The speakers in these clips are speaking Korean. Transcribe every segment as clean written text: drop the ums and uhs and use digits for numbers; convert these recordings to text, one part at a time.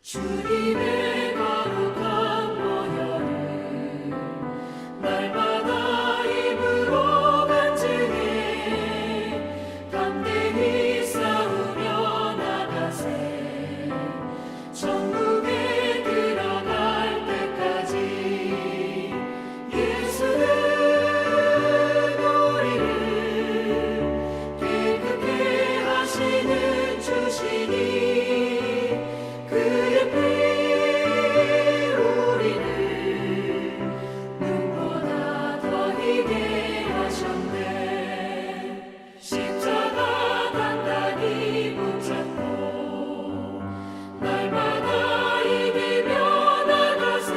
주님의 거룩한 보혈을 날마다 입으로 간증해 담대히 싸우며 나가세 천국에 들어갈 때까지 예수는 우리를 깨끗게 하시는 주시니 그의 피 우리를 눈보다 더 희게 하셨네. 십자가 단단히 붙잡고 날마다 이기며 나가세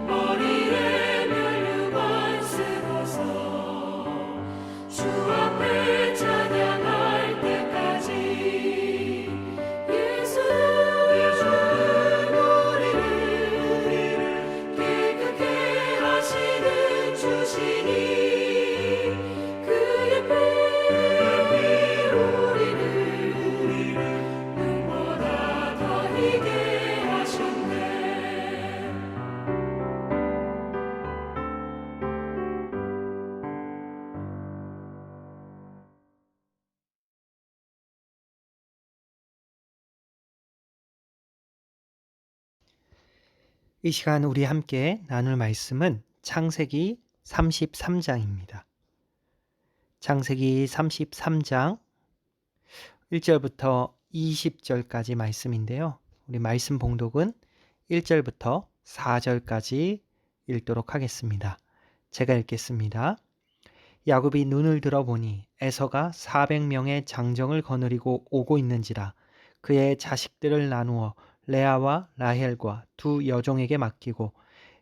머리에 면류관 쓰고서 주 앞에 찬양할 때까지 예수는 우리를 깨끗게 하시는 주시니 그의 피 우리를 눈보다 더 희게 하셨네. 이 시간 우리 함께 나눌 말씀은 창세기 33장입니다. 창세기 33장 1절부터 20절까지 말씀인데요. 우리 말씀 봉독은 1절부터 4절까지 읽도록 하겠습니다. 제가 읽겠습니다. 야곱이 눈을 들어보니 에서가 400명의 장정을 거느리고 오고 있는지라 그의 자식들을 나누어 레아와 라헬과 두 여종에게 맡기고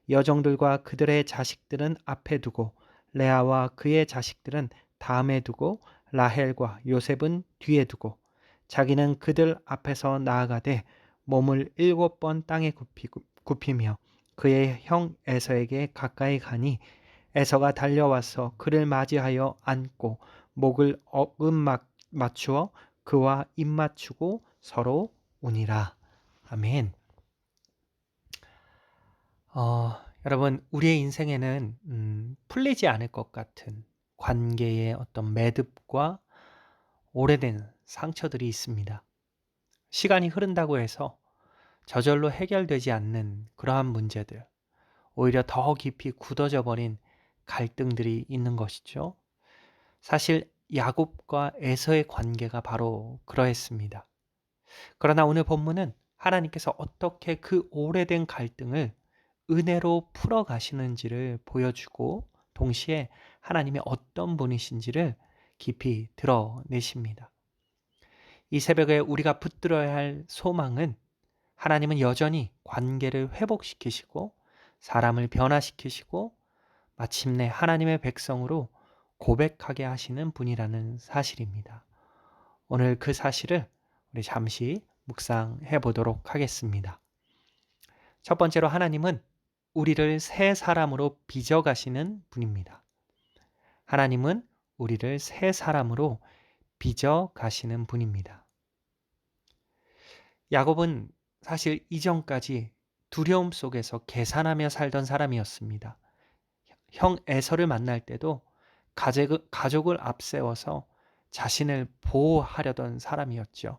여종들과 그들의 자식들은 앞에 두고 레아와 그의 자식들은 다음에 두고 라헬과 요셉은 뒤에 두고 자기는 그들 앞에서 나아가되 몸을 7번 땅에 굽히며 그의 형 에서에게 가까이 가니 에서가 달려와서 그를 맞이하여 안고 목을 맞추어 그와 입 맞추고 서로 우니라. 아멘. 여러분, 우리의 인생에는 풀리지 않을 것 같은 관계의 어떤 매듭과 오래된 상처들이 있습니다. 시간이 흐른다고 해서 저절로 해결되지 않는 그러한 문제들, 오히려 더 깊이 굳어져 버린 갈등들이 있는 것이죠. 사실 야곱과 에서의 관계가 바로 그러했습니다. 그러나 오늘 본문은 하나님께서 어떻게 그 오래된 갈등을 은혜로 풀어 가시는지를 보여주고 동시에 하나님이 어떤 분이신지를 깊이 드러내십니다. 이 새벽에 우리가 붙들어야 할 소망은 하나님은 여전히 관계를 회복시키시고 사람을 변화시키시고 마침내 하나님의 백성으로 고백하게 하시는 분이라는 사실입니다. 오늘 그 사실을 우리 잠시 묵상해 보도록 하겠습니다. 첫 번째로 하나님은 우리를 새 사람으로 빚어 가시는 분입니다. 하나님은 우리를 새 사람으로 빚어 가시는 분입니다. 야곱은 사실 이전까지 두려움 속에서 계산하며 살던 사람이었습니다. 형 에서를 만날 때도 가족을 앞세워서 자신을 보호하려던 사람이었죠.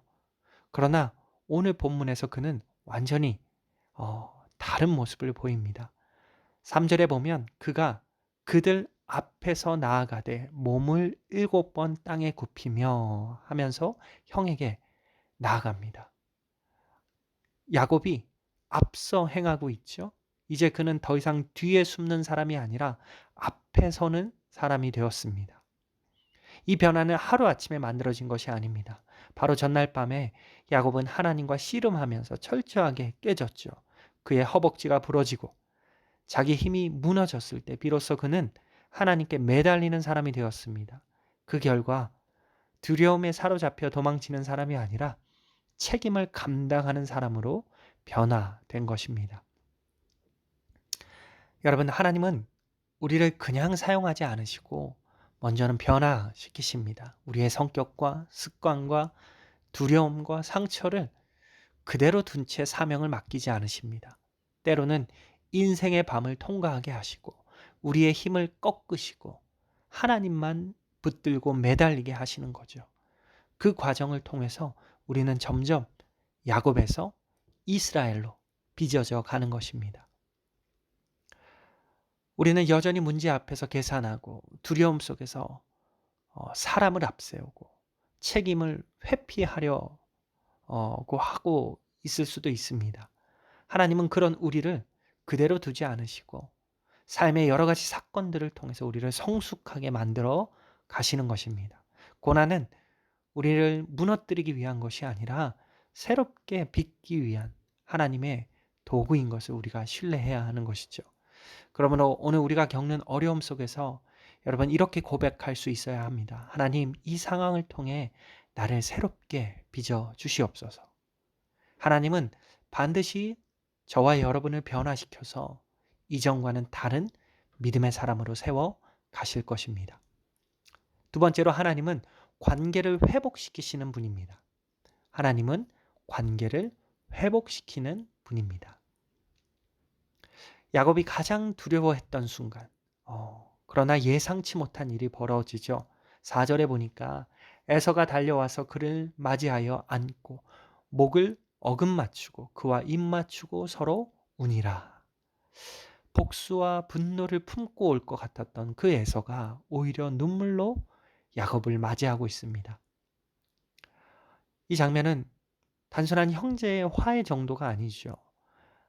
그러나 오늘 본문에서 그는 완전히 다른 모습을 보입니다. 3절에 보면 그가 그들 앞에서 나아가되 몸을 7번 땅에 굽히며 하면서 형에게 나아갑니다. 야곱이 앞서 행하고 있죠. 이제 그는 더 이상 뒤에 숨는 사람이 아니라 앞에 서는 사람이 되었습니다. 이 변화는 하루아침에 만들어진 것이 아닙니다. 바로 전날 밤에 야곱은 하나님과 씨름하면서 철저하게 깨졌죠. 그의 허벅지가 부러지고 자기 힘이 무너졌을 때 비로소 그는 하나님께 매달리는 사람이 되었습니다. 그 결과 두려움에 사로잡혀 도망치는 사람이 아니라 책임을 감당하는 사람으로 변화된 것입니다. 여러분, 하나님은 우리를 그냥 사용하지 않으시고 먼저는 변화시키십니다. 우리의 성격과 습관과 두려움과 상처를 그대로 둔 채 사명을 맡기지 않으십니다. 때로는 인생의 밤을 통과하게 하시고 우리의 힘을 꺾으시고 하나님만 붙들고 매달리게 하시는 거죠. 그 과정을 통해서 우리는 점점 야곱에서 이스라엘로 빚어져 가는 것입니다. 우리는 여전히 문제 앞에서 계산하고 두려움 속에서 사람을 앞세우고 책임을 회피하려고 하고 있을 수도 있습니다. 하나님은 그런 우리를 그대로 두지 않으시고 삶의 여러 가지 사건들을 통해서 우리를 성숙하게 만들어 가시는 것입니다. 고난은 우리를 무너뜨리기 위한 것이 아니라 새롭게 빚기 위한 하나님의 도구인 것을 우리가 신뢰해야 하는 것이죠. 그러므로 오늘 우리가 겪는 어려움 속에서 여러분 이렇게 고백할 수 있어야 합니다. 하나님, 이 상황을 통해 나를 새롭게 빚어 주시옵소서. 하나님은 반드시 저와 여러분을 변화시켜서 이전과는 다른 믿음의 사람으로 세워 가실 것입니다. 두 번째로 하나님은 관계를 회복시키시는 분입니다. 하나님은 관계를 회복시키는 분입니다. 야곱이 가장 두려워했던 순간, 그러나 예상치 못한 일이 벌어지죠. 4절에 보니까 에서가 달려와서 그를 맞이하여 안고 목을 어금 맞추고 그와 입 맞추고 서로 우니라. 복수와 분노를 품고 올 것 같았던 그 에서가 오히려 눈물로 야곱을 맞이하고 있습니다. 이 장면은 단순한 형제의 화해 정도가 아니죠.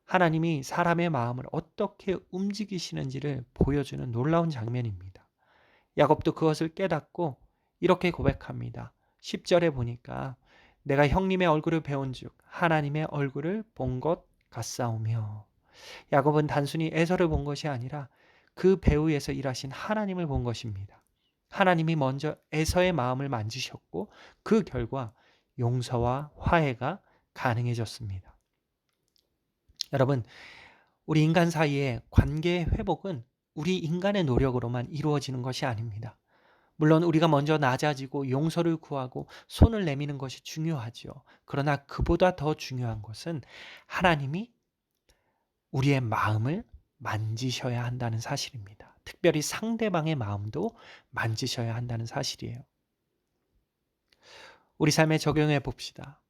하나님이 사람의 마음을 어떻게 움직이시는지를 보여주는 놀라운 장면입니다. 야곱도 그것을 깨닫고 이렇게 고백합니다. 10절에 보니까 내가 형님의 얼굴을 배운 즉 하나님의 얼굴을 본 것 같사오며. 야곱은 단순히 에서를 본 것이 아니라 그 배후에서 일하신 하나님을 본 것입니다. 하나님이 먼저 에서의 마음을 만지셨고 그 결과 용서와 화해가 가능해졌습니다. 여러분, 우리 인간 사이의 관계의 회복은 우리 인간의 노력으로만 이루어지는 것이 아닙니다. 물론 우리가 먼저 낮아지고 용서를 구하고 손을 내미는 것이 중요하죠. 그러나 그보다 더 중요한 것은 하나님이 우리의 마음을 만지셔야 한다는 사실입니다. 특별히 상대방의 마음도 만지셔야 한다는 사실이에요. 우리 삶에 적용해 봅시다.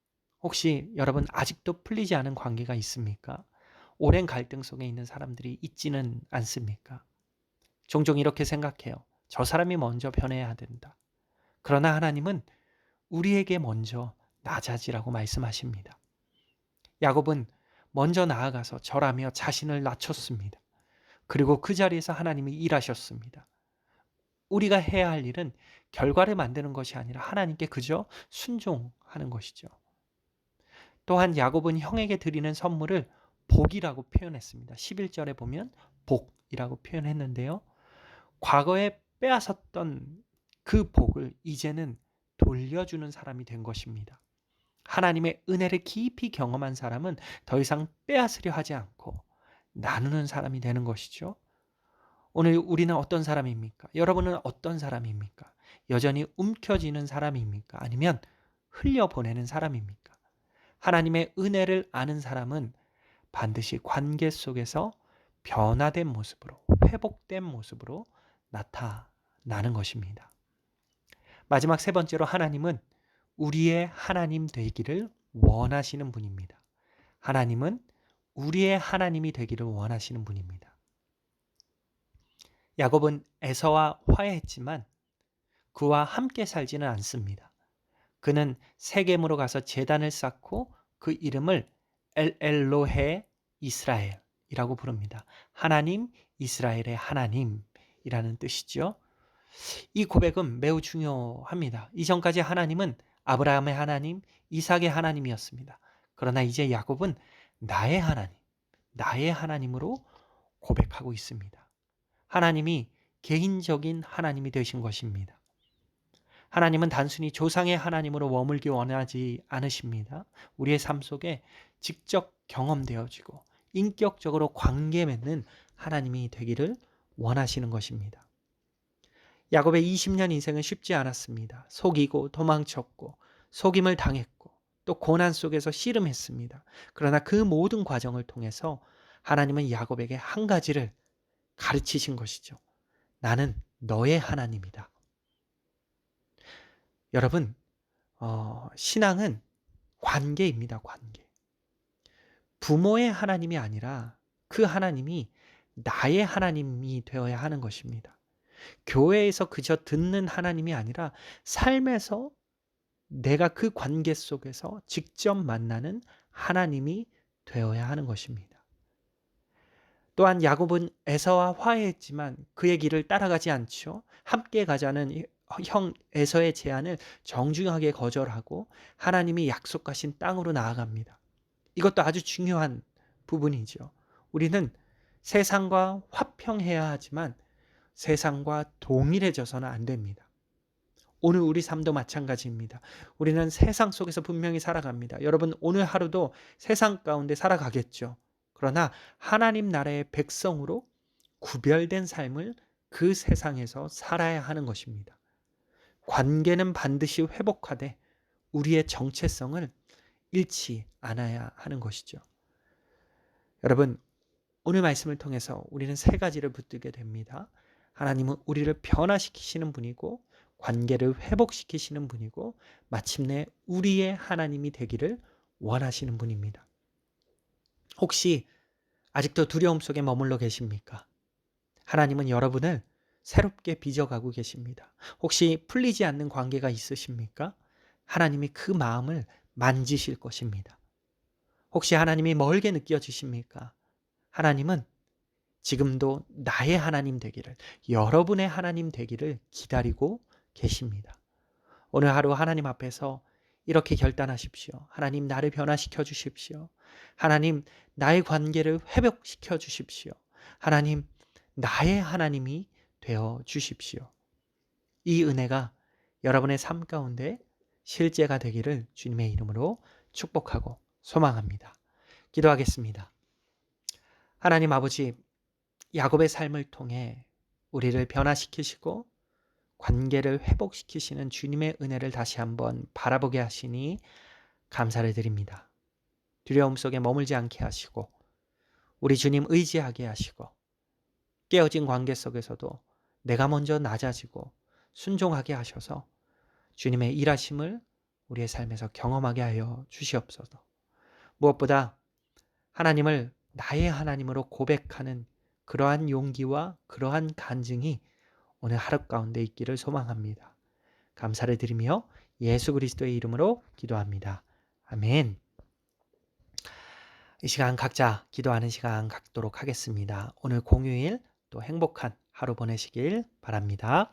혹시 여러분 아직도 풀리지 않은 관계가 있습니까? 오랜 갈등 속에 있는 사람들이 있지는 않습니까? 종종 이렇게 생각해요. 저 사람이 먼저 변해야 된다. 그러나 하나님은 우리에게 먼저 낮아지라고 말씀하십니다. 야곱은 먼저 나아가서 절하며 자신을 낮췄습니다. 그리고 그 자리에서 하나님이 일하셨습니다. 우리가 해야 할 일은 결과를 만드는 것이 아니라 하나님께 그저 순종하는 것이죠. 또한 야곱은 형에게 드리는 선물을 복이라고 표현했습니다. 11절에 보면 복이라고 표현했는데요. 과거에 빼앗았던 그 복을 이제는 돌려주는 사람이 된 것입니다. 하나님의 은혜를 깊이 경험한 사람은 더 이상 빼앗으려 하지 않고 나누는 사람이 되는 것이죠. 오늘 우리는 어떤 사람입니까? 여러분은 어떤 사람입니까? 여전히 움켜쥐는 사람입니까? 아니면 흘려보내는 사람입니까? 하나님의 은혜를 아는 사람은 반드시 관계 속에서 변화된 모습으로, 회복된 모습으로 나타나는 것입니다. 마지막 세 번째로 하나님은 우리의 하나님 되기를 원하시는 분입니다. 하나님은 우리의 하나님이 되기를 원하시는 분입니다. 야곱은 에서와 화해했지만 그와 함께 살지는 않습니다. 그는 세겜으로 가서 제단을 쌓고 그 이름을 엘로헤 이스라엘이라고 부릅니다. 하나님, 이스라엘의 하나님이라는 뜻이죠. 이 고백은 매우 중요합니다. 이전까지 하나님은 아브라함의 하나님, 이삭의 하나님이었습니다. 그러나 이제 야곱은 나의 하나님, 나의 하나님으로 고백하고 있습니다. 하나님이 개인적인 하나님이 되신 것입니다. 하나님은 단순히 조상의 하나님으로 머물기 원하지 않으십니다. 우리의 삶 속에 직접 경험되어지고 인격적으로 관계 맺는 하나님이 되기를 원하시는 것입니다. 야곱의 20년 인생은 쉽지 않았습니다. 속이고 도망쳤고 속임을 당했고 또 고난 속에서 씨름했습니다. 그러나 그 모든 과정을 통해서 하나님은 야곱에게 한 가지를 가르치신 것이죠. 나는 너의 하나님이다. 여러분, 신앙은 관계입니다. 관계. 부모의 하나님이 아니라 그 하나님이 나의 하나님이 되어야 하는 것입니다. 교회에서 그저 듣는 하나님이 아니라 삶에서 내가 그 관계 속에서 직접 만나는 하나님이 되어야 하는 것입니다. 또한 야곱은 에서와 화해했지만 그의 길을 따라가지 않죠. 함께 가자는 형 에서의 제안을 정중하게 거절하고 하나님이 약속하신 땅으로 나아갑니다. 이것도 아주 중요한 부분이죠. 우리는 세상과 화평해야 하지만 세상과 동일해져서는 안 됩니다. 오늘 우리 삶도 마찬가지입니다. 우리는 세상 속에서 분명히 살아갑니다. 여러분, 오늘 하루도 세상 가운데 살아가겠죠. 그러나 하나님 나라의 백성으로 구별된 삶을 그 세상에서 살아야 하는 것입니다. 관계는 반드시 회복하되 우리의 정체성을 잃지 않아야 하는 것이죠. 여러분, 오늘 말씀을 통해서 우리는 세 가지를 붙들게 됩니다. 하나님은 우리를 변화시키시는 분이고 관계를 회복시키시는 분이고 마침내 우리의 하나님이 되기를 원하시는 분입니다. 혹시 아직도 두려움 속에 머물러 계십니까? 하나님은 여러분을 새롭게 빚어가고 계십니다. 혹시 풀리지 않는 관계가 있으십니까? 하나님이 그 마음을 만지실 것입니다. 혹시 하나님이 멀게 느껴지십니까? 하나님은 지금도 나의 하나님 되기를, 여러분의 하나님 되기를 기다리고 계십니다. 오늘 하루 하나님 앞에서 이렇게 결단하십시오. 하나님, 나를 변화시켜 주십시오. 하나님, 나의 관계를 회복시켜 주십시오. 하나님, 나의 하나님이 되어 주십시오. 이 은혜가 여러분의 삶 가운데 실제가 되기를 주님의 이름으로 축복하고 소망합니다. 기도하겠습니다. 하나님 아버지, 야곱의 삶을 통해 우리를 변화시키시고 관계를 회복시키시는 주님의 은혜를 다시 한번 바라보게 하시니 감사를 드립니다. 두려움 속에 머물지 않게 하시고 우리 주님 의지하게 하시고 깨어진 관계 속에서도 내가 먼저 낮아지고 순종하게 하셔서 주님의 일하심을 우리의 삶에서 경험하게 하여 주시옵소서. 무엇보다 하나님을 나의 하나님으로 고백하는 그러한 용기와 그러한 간증이 오늘 하루 가운데 있기를 소망합니다. 감사를 드리며 예수 그리스도의 이름으로 기도합니다. 아멘. 이 시간 각자 기도하는 시간 갖도록 하겠습니다. 오늘 공휴일 또 행복한 하루 보내시길 바랍니다.